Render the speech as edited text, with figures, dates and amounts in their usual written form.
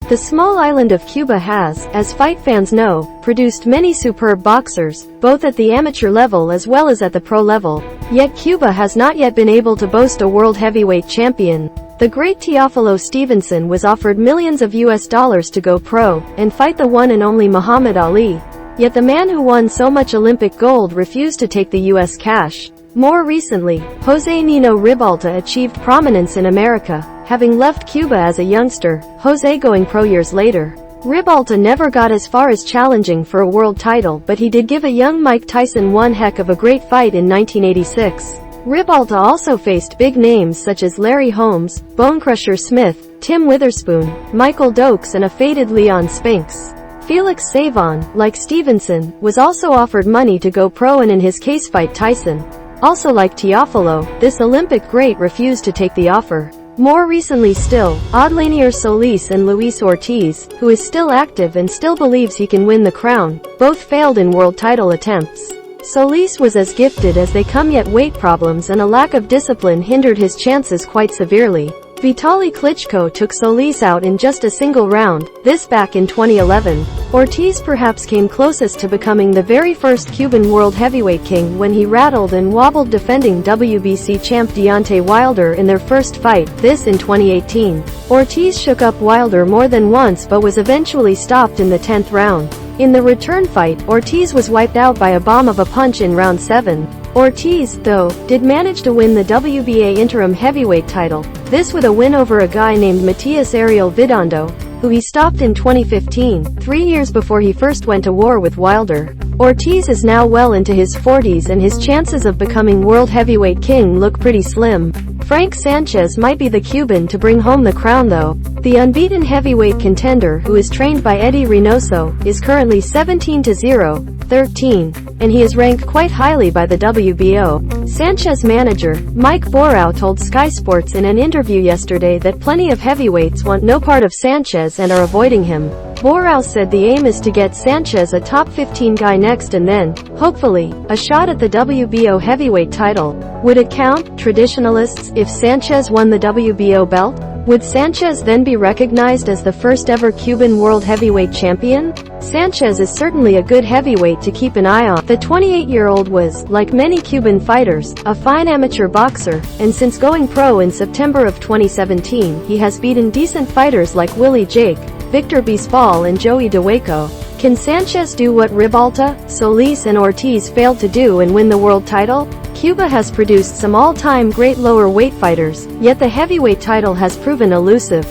The small island of Cuba has, as fight fans know, produced many superb boxers, both at the amateur level as well as at the pro level. Yet Cuba has not yet been able to boast a world heavyweight champion. The great Teofilo Stevenson was offered millions of US dollars to go pro and fight the one and only Muhammad Ali. Yet the man who won so much Olympic gold refused to take the US cash. More recently, Jose Nino Ribalta achieved prominence in America, having left Cuba as a youngster, Jose going pro years later. Ribalta never got as far as challenging for a world title, but he did give a young Mike Tyson one heck of a great fight in 1986. Ribalta also faced big names such as Larry Holmes, Bonecrusher Smith, Tim Witherspoon, Michael Dokes and a faded Leon Spinks. Felix Savon, like Stevenson, was also offered money to go pro and in his case fight Tyson. Also like Teofilo, this Olympic great refused to take the offer. More recently still, Odlanier Solis and Luis Ortiz, who is still active and still believes he can win the crown, both failed in world title attempts. Solis was as gifted as they come, yet weight problems and a lack of discipline hindered his chances quite severely. Vitali Klitschko took Solis out in just a single round, this back in 2011. Ortiz perhaps came closest to becoming the very first Cuban world heavyweight king when he rattled and wobbled defending WBC champ Deontay Wilder in their first fight, this in 2018. Ortiz shook up Wilder more than once but was eventually stopped in the 10th round. In the return fight, Ortiz was wiped out by a bomb of a punch in round 7. Ortiz, though, did manage to win the WBA interim heavyweight title, this with a win over a guy named Matias Ariel Vidondo, who he stopped in 2015, 3 years before he first went to war with Wilder. Ortiz is now well into his 40s and his chances of becoming world heavyweight king look pretty slim. Frank Sanchez might be the Cuban to bring home the crown though. The unbeaten heavyweight contender, who is trained by Eddy Reynoso, is currently 17-0-13, and he is ranked quite highly by the WBO. Sanchez manager, Mike Borao told Sky Sports in an interview yesterday that plenty of heavyweights want no part of Sanchez and are avoiding him. Borao said the aim is to get Sanchez a top 15 guy next and then, hopefully, a shot at the WBO heavyweight title. Would it count, traditionalists, if Sanchez won the WBO belt? Would Sanchez then be recognized as the first ever Cuban world heavyweight champion? Sanchez is certainly a good heavyweight to keep an eye on. The 28-year-old was, like many Cuban fighters, a fine amateur boxer, and since going pro in September of 2017, he has beaten decent fighters like Willie Jake, Bisbal and Joey Dawejko. Can Sanchez do what Ribalta, Solis and Ortiz failed to do and win the world title? Cuba has produced some all-time great lower weight fighters, yet the heavyweight title has proven elusive.